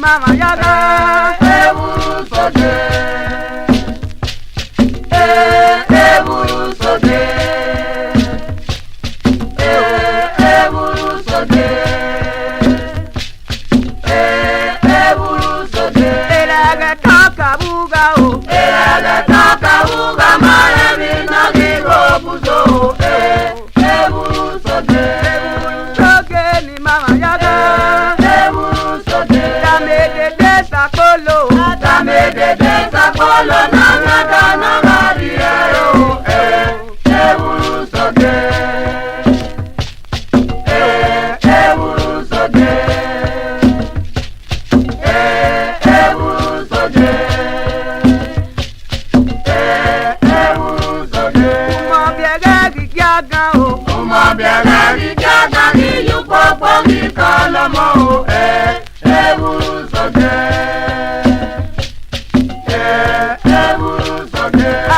Mama yaga, eburu soge, eburu soge, eburu soge, eburu soge. Elaga taka buga o, elaga taka buga mara mina gigo buzo, eburu soge, eburu soge ni mama yaga, eburu soge. Tamedede sakolo nangada nangadiero eburu soge eburu soge eburu soge eburu soge uma biega gigaga o uma biega gigaga ni yupopo ni kalomo eburu soge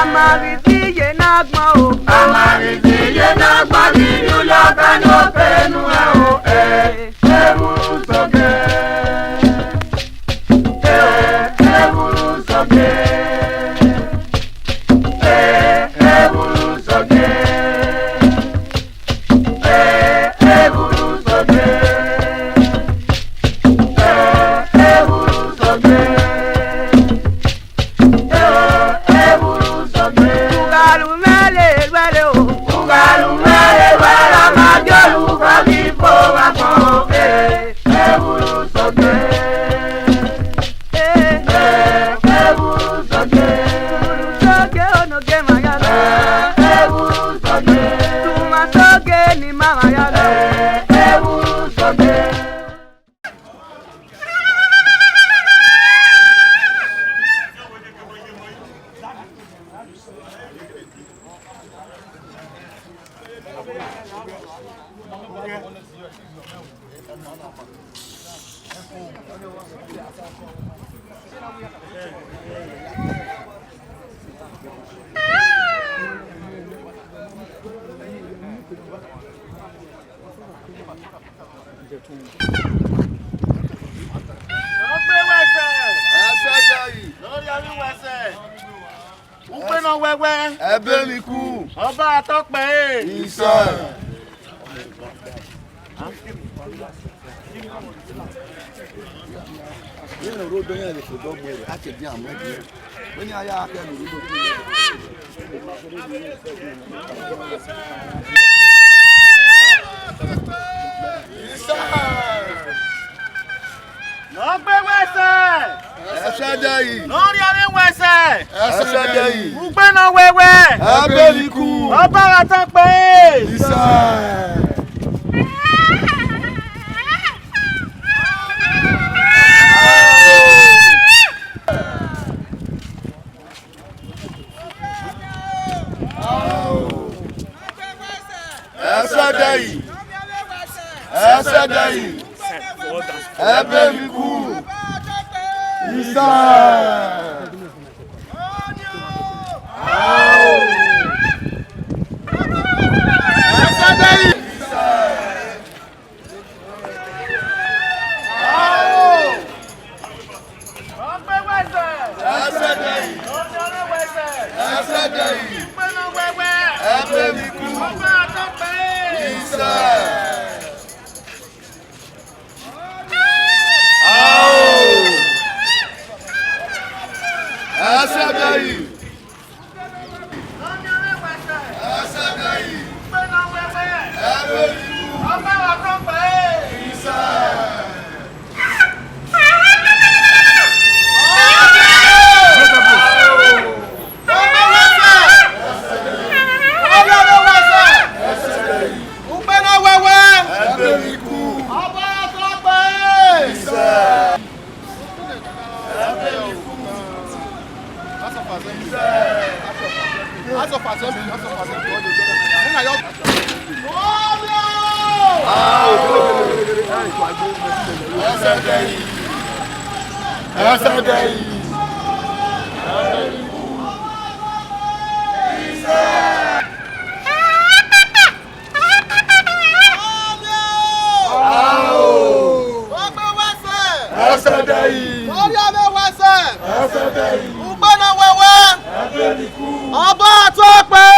Amarisiye nagma o, amarisiye nagma ni yulaga no penu o, eburu soge, eburu soge, eburu soge, eburu soge, eburu soge. Ẹbẹ mi kú. Ọba àtọ́pẹ́. Ìsọ̀. Nínú rodo yẹn lè fi dọ́gbọ̀ rẹ̀ láti dín àmọ́ ẹ̀dín. Ó ní ayé akẹ́lù nígbò tó yẹ. Ìsọ̀. Lọ́gbẹ́ wẹ̀sẹ̀. Ẹsẹ̀ dẹ̀ yìí. Lórí adé wẹ̀sẹ̀. Ẹsẹ̀ dẹ̀ yìí. Gbẹ́ náà wẹ́wẹ́. Ẹbẹ mi kú. Ọba àtọ́pẹ́. Ìsọ̀. Ẹsẹ̀ dẹ̀ yìí. Ẹsẹ̀ dẹ̀ yìí. Ẹbẹ mi kú. Ìsọ̀. Ọba àtọ́pẹ́.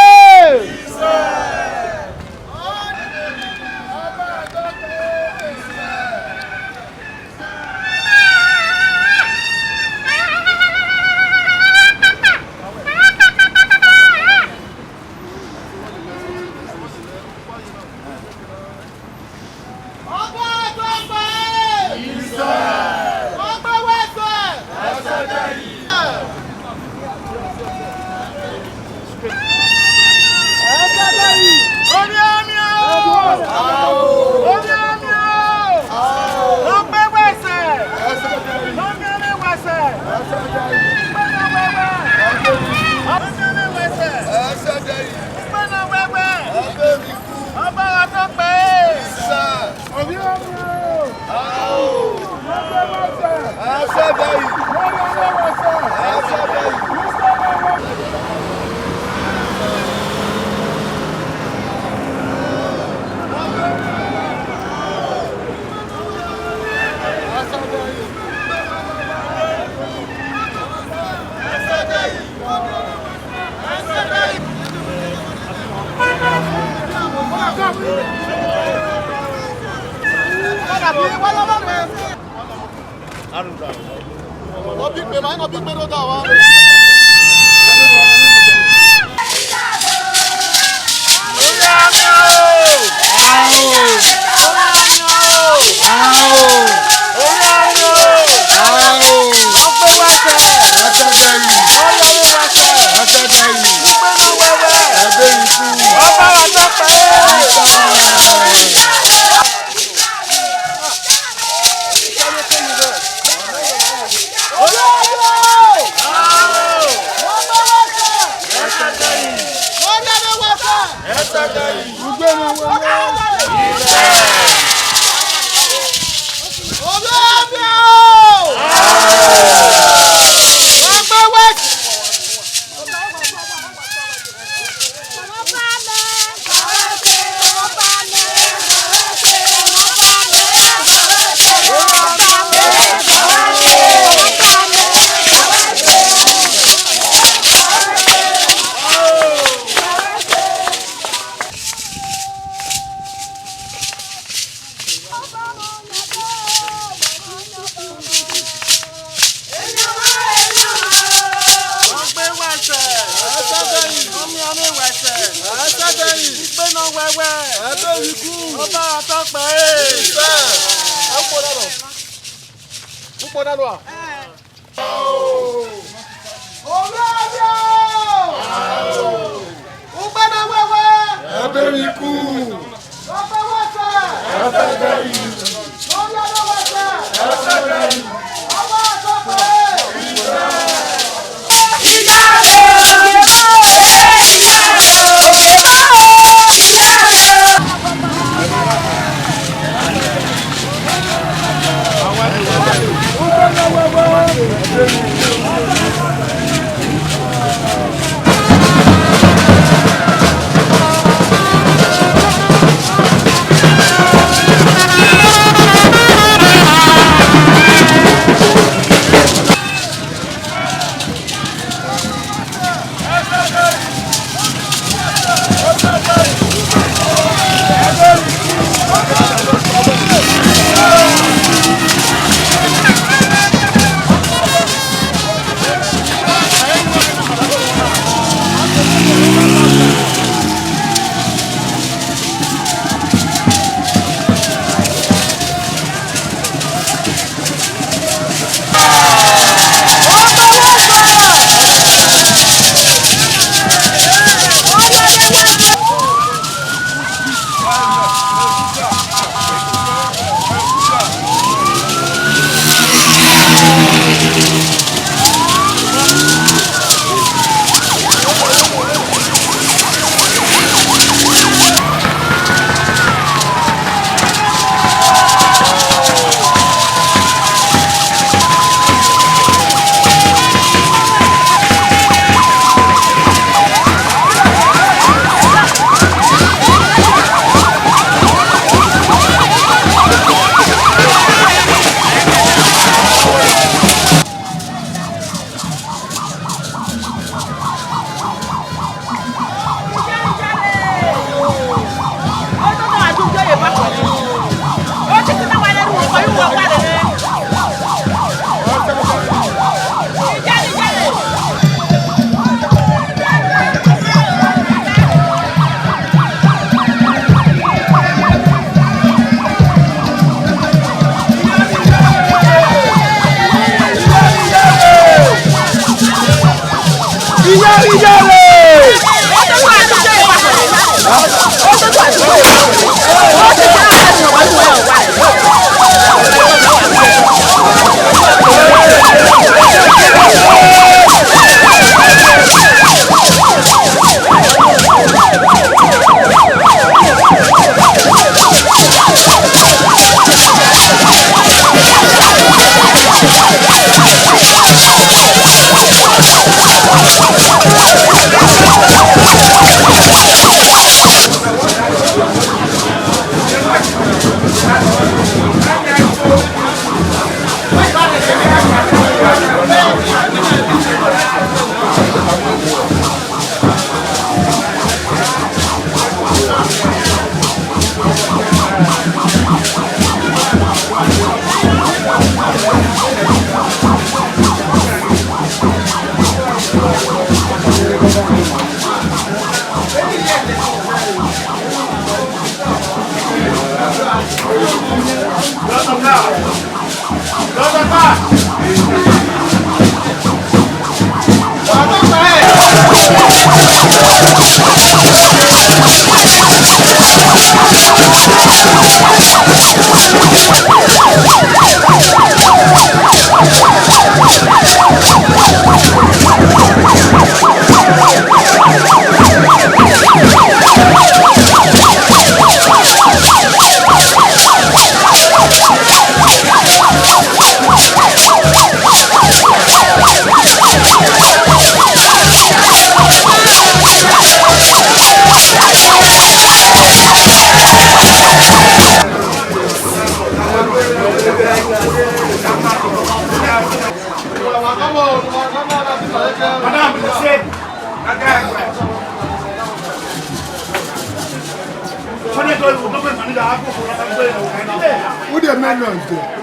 Who the men on there?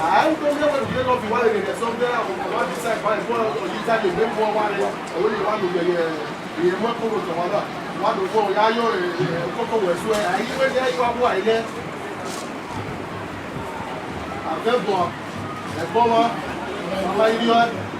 I don't know what the of the one in the somewhere I will decide by one or you tell you one one only one of the more to one to go Yayo Coco West where I even there you are why there. I've never gone. The bomber, my idiot.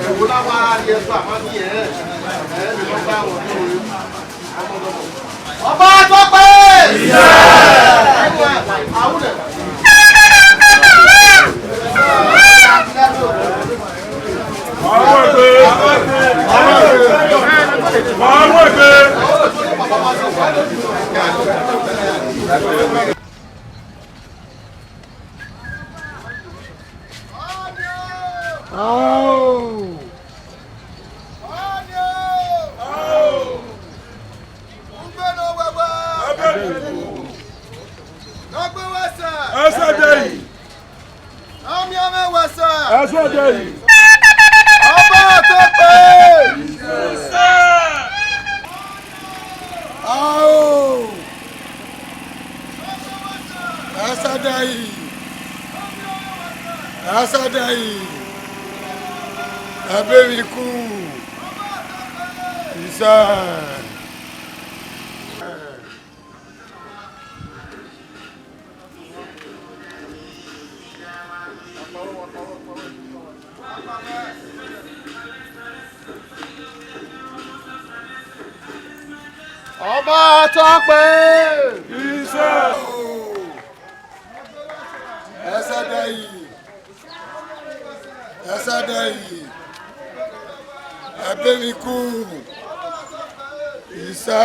Ẹ̀wò láwọn ará ni ẹgbẹ́ àmọ́ ní ẹ̀ ní wọ́n bá wọn ní orí. Ọba tó pé! Àwọn ẹ̀. Asadai, Aberiku, Isa. Ọba tó pé! Isa. Asadai. Asadai, Aberiku, Isa.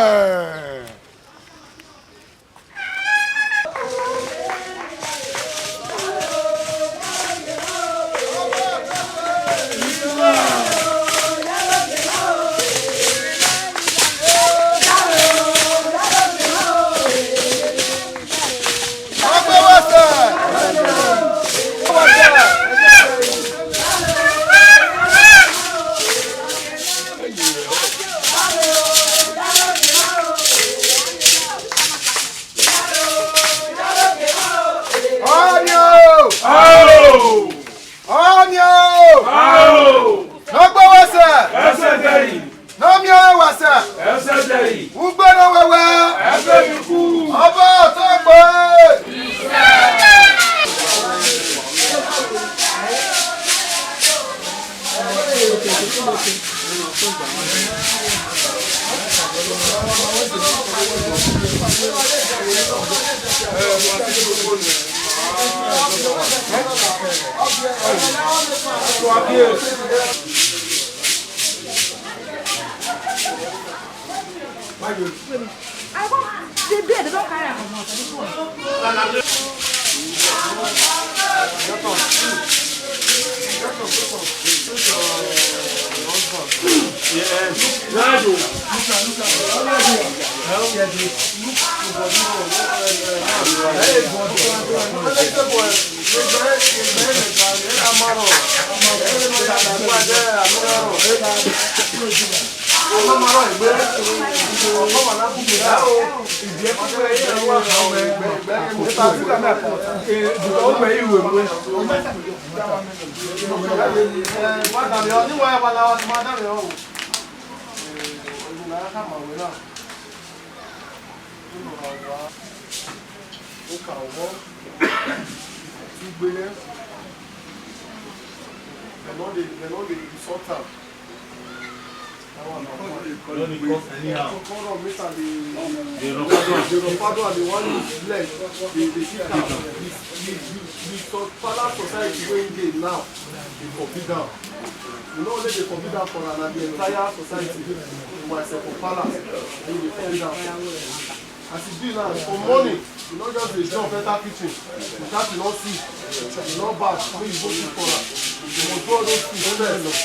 As it be now, for morning, you not just dey jump enter kitchen, you start to not see, you not bath, when you go to for am, you must do all those things first.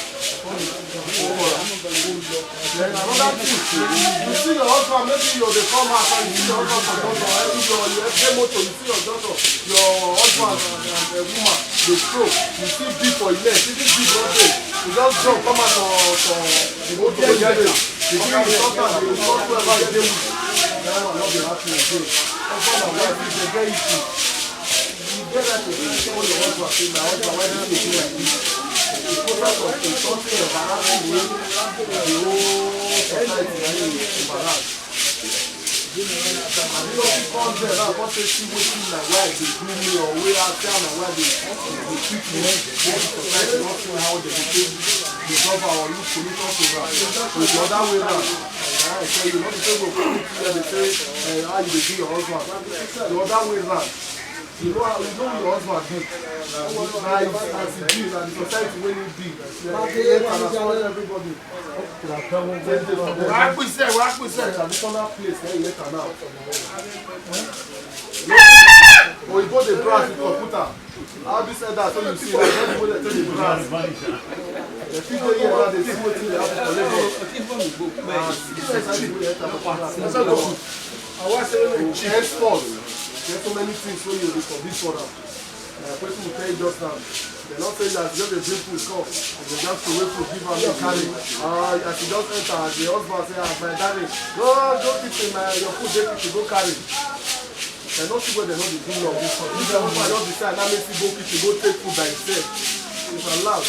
Then another thing, you see your husband, maybe you dey come out and you see your husband for doctor, every motor, you see your doctor, your husband and a woman, dey stroke, you see beef for your leg, even beef no dey, you just jump come out for the motor wey you dey, the thing is sometimes dey not whoever you dey with. That one not be happening again. Husband and wife is a very issue. You get that to tell your husband, say my husband, why don't you do like this? The process of insulting and embarrassing the whole society is embarrassed. And you know, if come there now, come say see wetin my wife dey do me or wey I tell my wife dey treat me, the society not see how they dey treat me. the government or look solution program. With the other way around. I tell you, not the people who they say how you do your husband. The other way around. You know your husband big. Now as it is, and the society when it big. Everybody. Work with traditional place later now. Or you go the brass with computer. How this said that so you see like when you go to the brass. The people here now they see what they have to collect. I was saying henceforth, there's so many things when you do for this forum. Person will tell you just now. They're not saying that just a bring food come and they just to wait to give her the carry. As you just enter, the husband say, my darling, don't keep your food there to go carry. They're not sure where they're not the doing of this. If the husband just decide now makes you go kitchen, go take food by himself. It's allowed.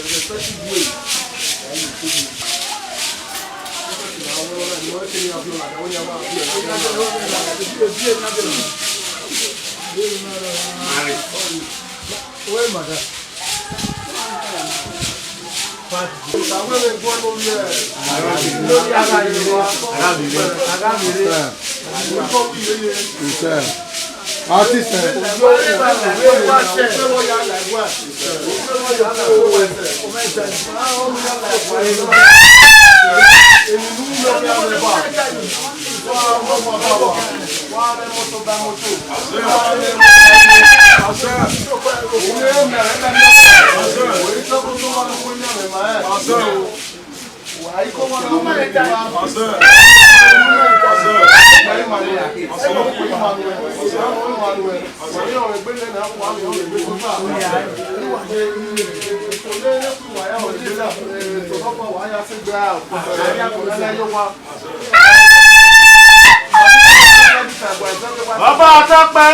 Respective way. And you take it. Baba Tope!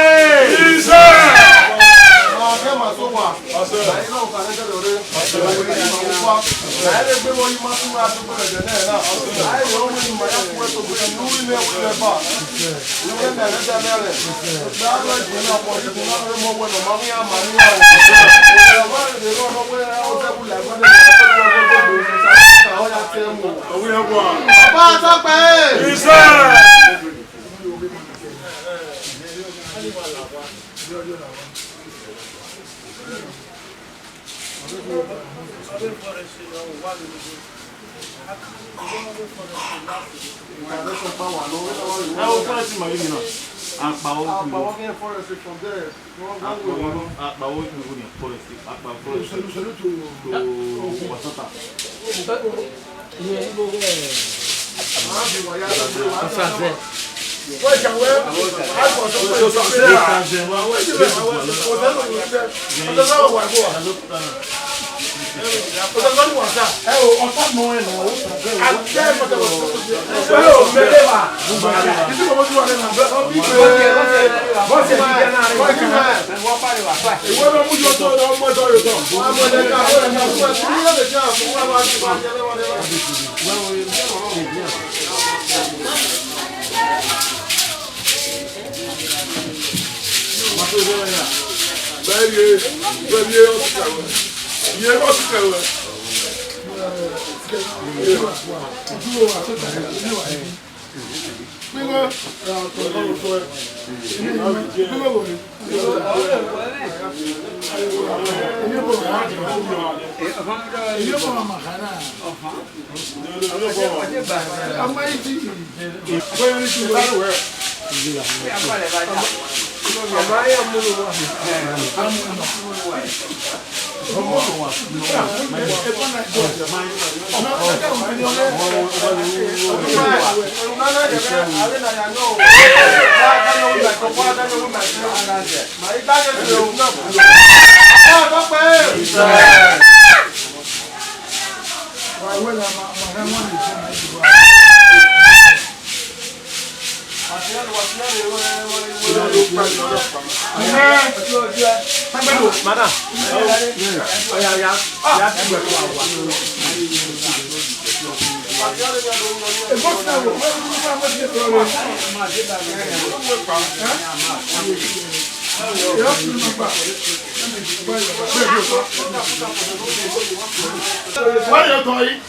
Why you going?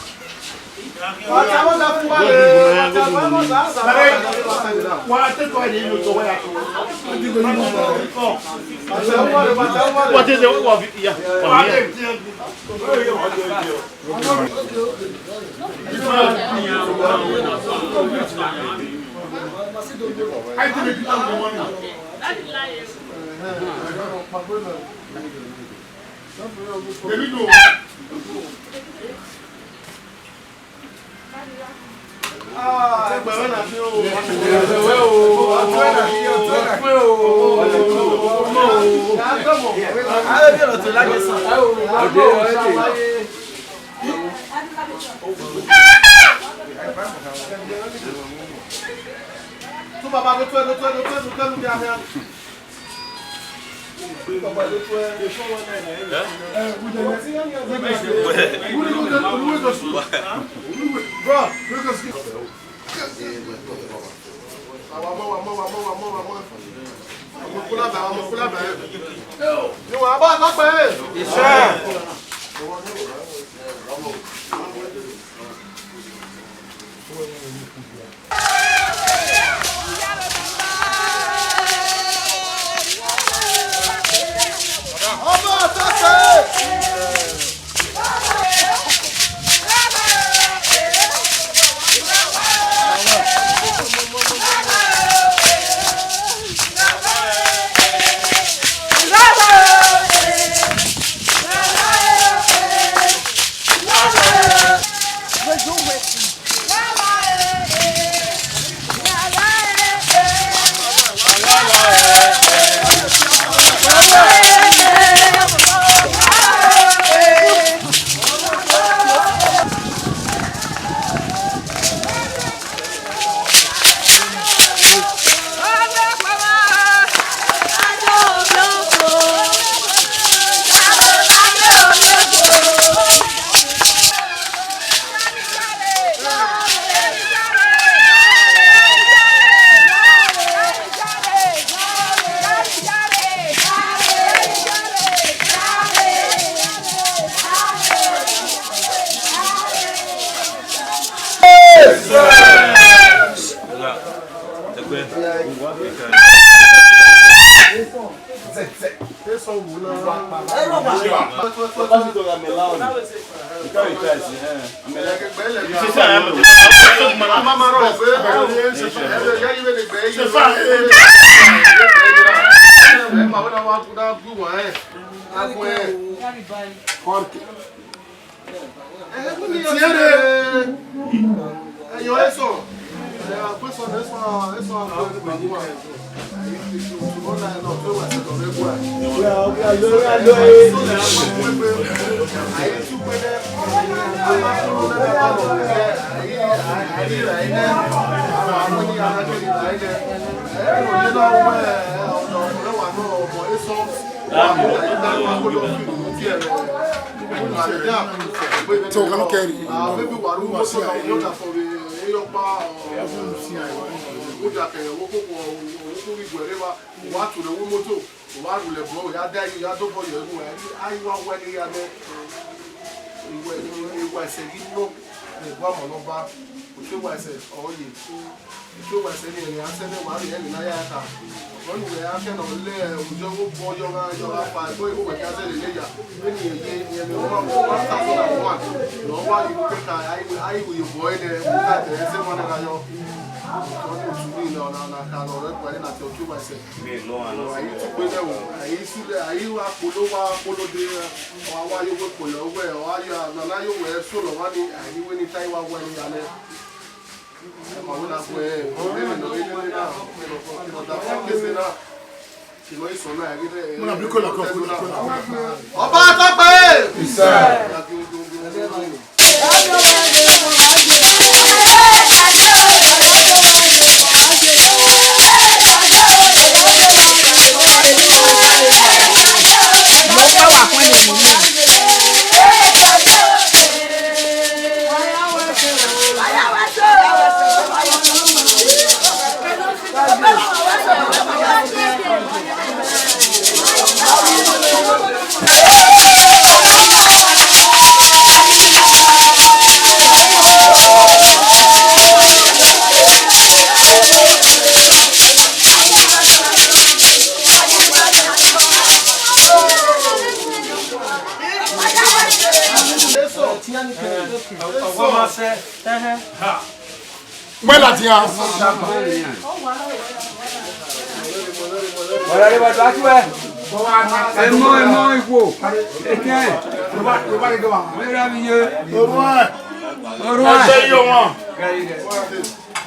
What I want to do? What I think I need to go where? What is the one? Yeah. I think it's the one. There we go. Mwen la ti an. Voilà les bateaux ouais. Emo ipo. Etienne. Mira mieux. Au roi.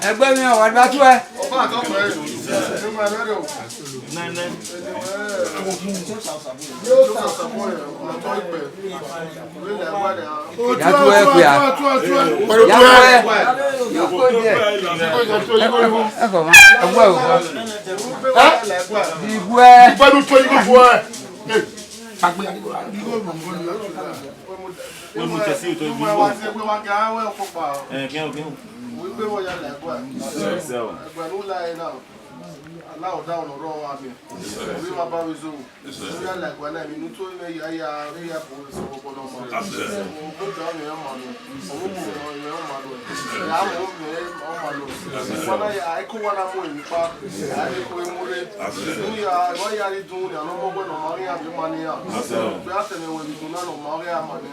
Ẹgbẹ́ mi ọ̀wà gbàtú ẹ. Ọba àtọ́pẹ́ ẹ̀ ṣe máa rẹ́rẹ́ o. Nẹ́nẹ́. Yóò sàṣàmọ́ ẹ̀ ọ̀tọ́ ìpẹ́. Orílẹ̀ ẹgbẹ́ rẹ̀. Yàtú ẹ pè á. Yàtú ẹ. Yóò kó díẹ̀. Ẹ kọ̀ mọ́. Ẹgbẹ́ ò kọ́. Ìbú ẹ. Ìgbẹ́nu tó yí gbogbo ẹ̀. Wọ́n mú tẹ̀sí ìtọ́ ìbí Wọ́n wá sí ẹgbẹ́ wa kí á wẹ́ ọkọ̀ pa. kẹ́hìn. Wọ́n gbé wọ́n ya lẹ́gbẹ́. Ẹgbẹ́ ló láyé náà. Aláwọ̀ dáhùn ọ̀rọ̀ wa mi. Orí wa bá wíṣọ. Orí àlẹ́gbẹ́ náà mi ní tó ilé ayé rí ẹ̀pọ̀ ìṣòro gbọ́dọ̀ mọ́. Mo gbọ́dọ̀ àwọn èèyàn mọ̀ lọ. Òun mú èèyàn mọ̀ lọ. Ìyá mọ̀ ó mẹ́ ọmọ lọ. Wọ́n náà àìkú wọn náà mú ìnípa. Àìkú emúre. Wọ́n yà rí dùn ní àwọn ọmọ náà máa rí àbí máa ní à. Bí a tẹ̀mẹ̀wẹ̀ ìdùn náà máa rí àmà ní.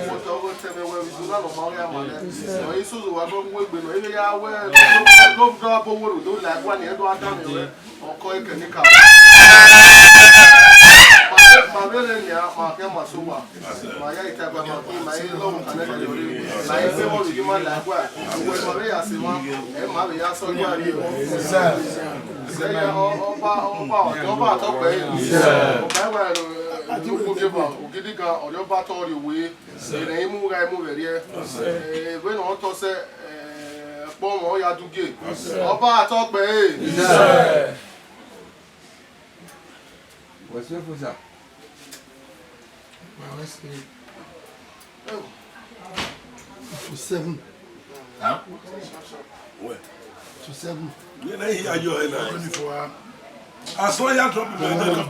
Mo tọ́ ọ́ tẹ̀mẹ̀wẹ̀ ìdùn náà máa rí àmà ní. Ọ̀yìn sọ̀rọ̀ wà lọ́wọ́ ìgbè náà. Ilé yà wẹ́ lọ́wọ́ abọ́wọ́ rò ló làgbà ní ẹ̀dọ́ adámi rẹ̀. Ọkọ̀ ìkẹ́ ní kàwé. Màbẹ́rẹ̀ ni a máa kẹ́ màá sọ́wọ́. Màá yá ìta gbàgbà pé màá yé lọ́wọ́ kàlẹ́kẹ̀ lórí. Màá yé fẹ́ wọ́n lùdí máa làgbà. Ìwé ìmọ̀lẹ́ yà sí wọn. Ẹ máa lè yá sọ́jú àrí o. Sẹ́yìn ọba àtọ́pẹ́ yìí. Ọ̀gá ìwà ẹ̀rọ ìdókòwò gébà ògidì kan ọ̀dọ́ bá tọ́ rí òwe. Ìrìn imú ra imú rẹ̀ rí ẹ. Ìwé náà tọ́ sẹ́ pọ́n wọn ya dúgé. Ọba àtọ́pẹ́ yìí. What's your for ça? To 7. Ouais. To 7. Il y en a qui a joué là. À ce moment, il y a trop de monde.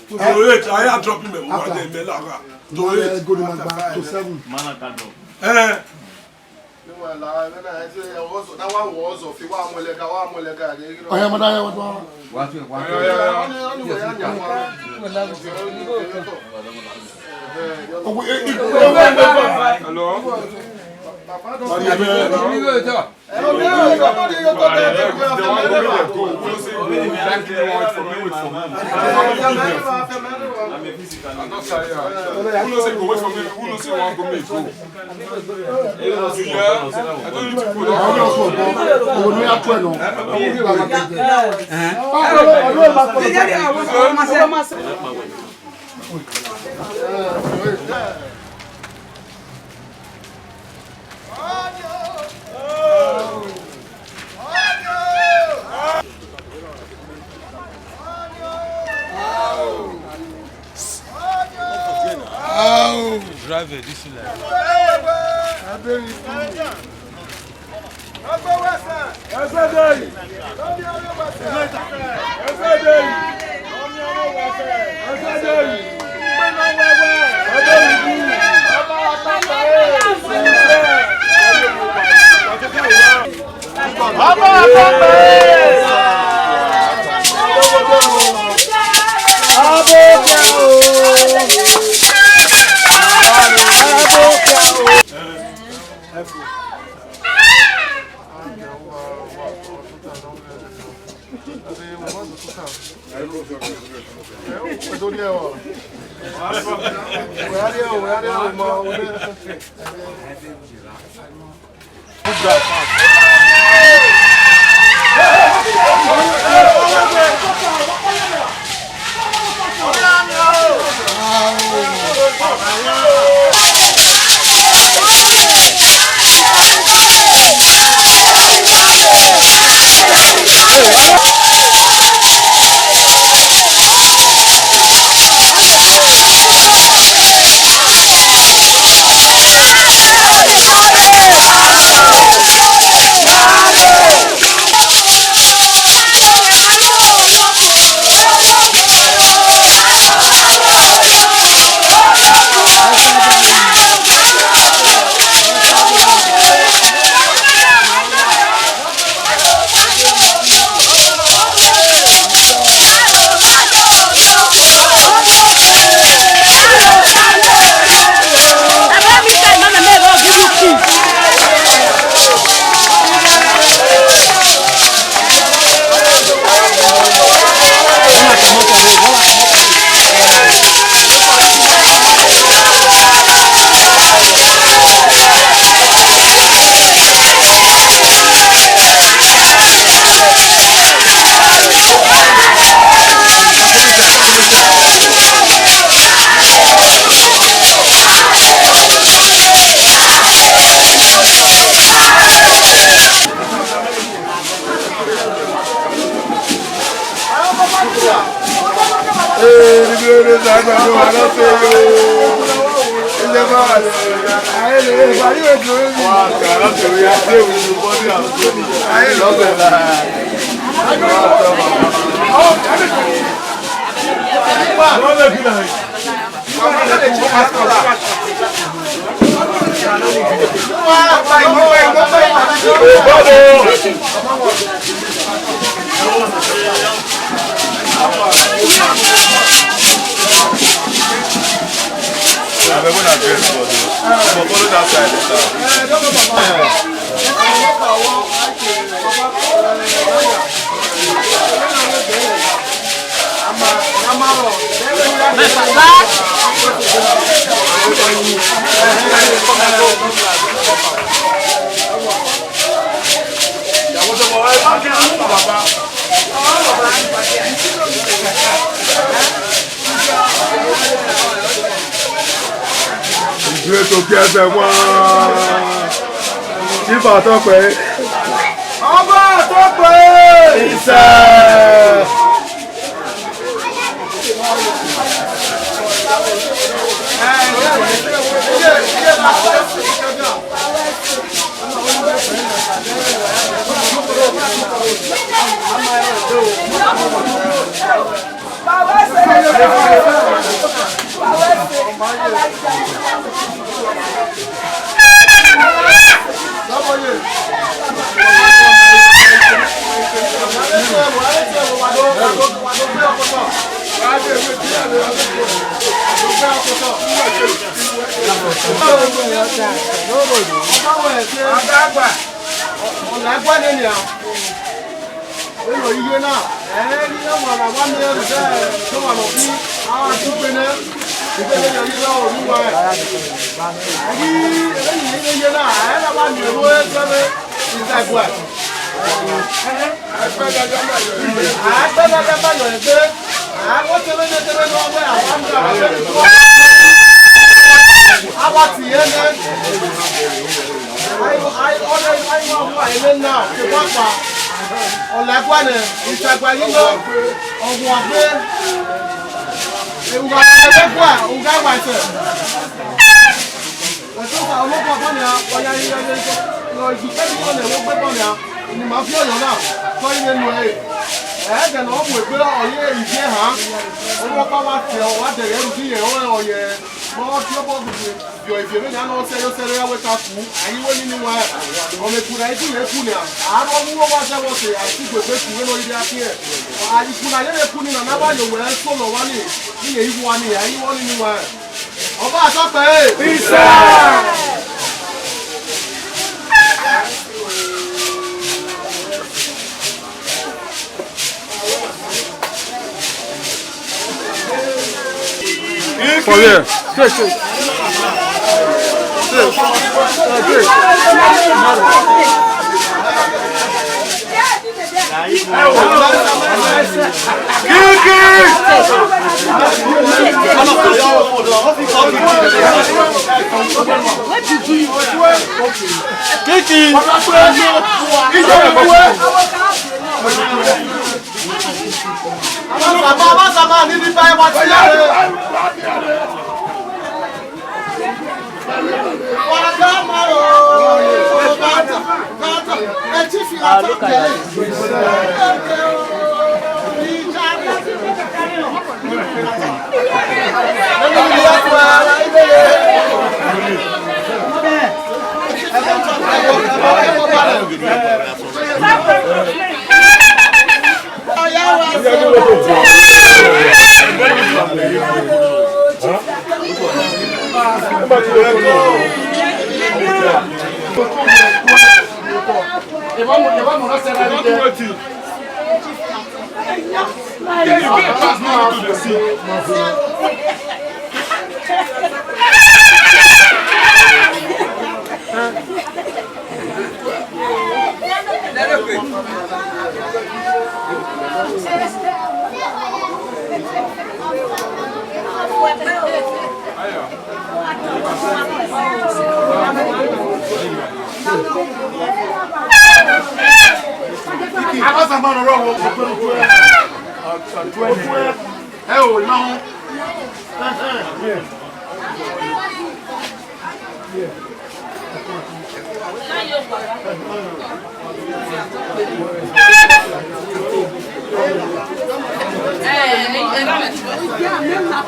To 8, I had dropped him. To 7. Mana kado. Ọ̀yẹ́ mọ́dá yẹ wọ́n tó wá. Wàtú ẹ̀ wàtú Driver d'ici là.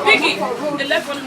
Piggy, the left one.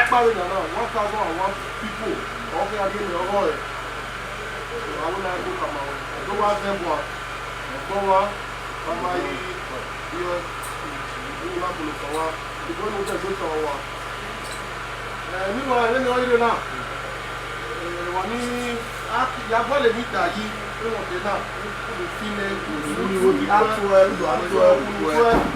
parí náà 1,001 people ọkùnrin agbẹ́ni ọgọ́ rẹ̀ àwọn náà ló kà máa ló wá dẹ́bọ̀ ẹ̀gbọ́n wa mama yìí yọ ní má bolo kàn wá ìgbọ́n ní ojú ẹ̀gbọ́n kàn wá. nínú ẹlẹ́ni ọ̀yẹ́dẹ̀ náà wà ní yagbọ́lẹ̀ níta yìí ní wọ́n dé náà ní fílẹ̀ ìlú àtúwẹ̀ olùkọ́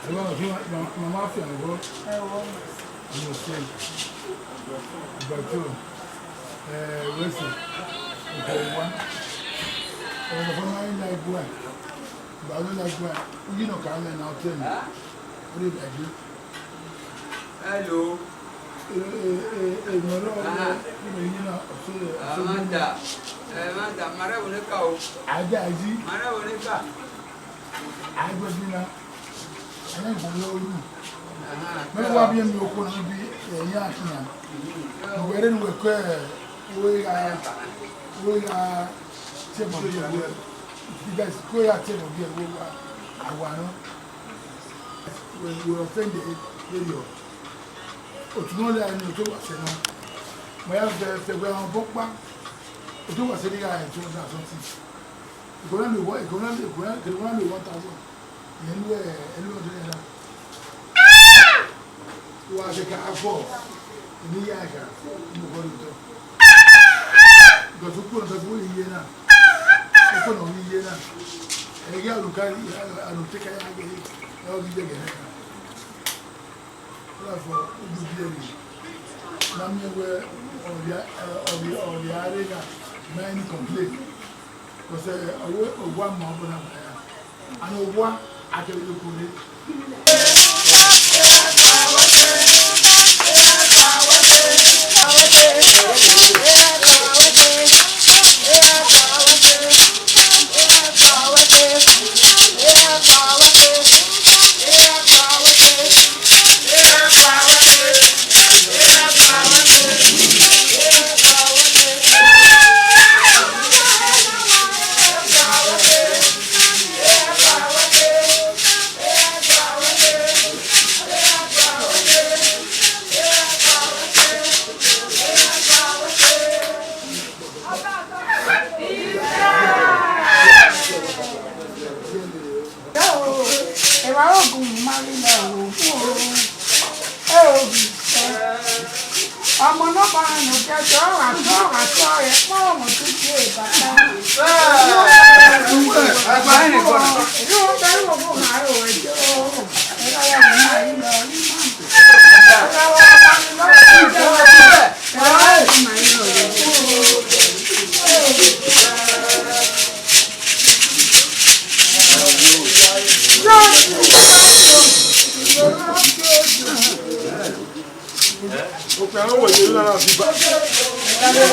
Mama fi an go. You say. But you listen. Okay, one. The phone line like one. But I don't like one. You know, come and I'll tell you. What do you like? Hello. Amanda, Mara will go. I got you. Mara will go. I was in a. I don't know you. Maybe I'll be in your corner. Be a young man. We're in with we are temporary. You guys go out to the I want when you offend the video. But no, I know to was no. My husband, the ground book back. It was a guy and 2,000. You can only work, you can only 1,000. Anyway, was a car for the Yaga in the body. Because who put the boy here now? Open on me here now. And you got to carry, I don't take a again. I'll be again. Therefore, you do the area, many complain. Because one month and one actually look at it. ọmọ náà bá ẹnu jẹjọ àtọ ẹ pọ́ọ̀mù tó ṣe ìbàdàn. ìlú bẹ́ẹ̀ wò fún àárò ẹjọ́ ẹ̀rọ yẹn ní máa ń lọ ní máa ń lọ. Okay, I don't want you to learn how to be back.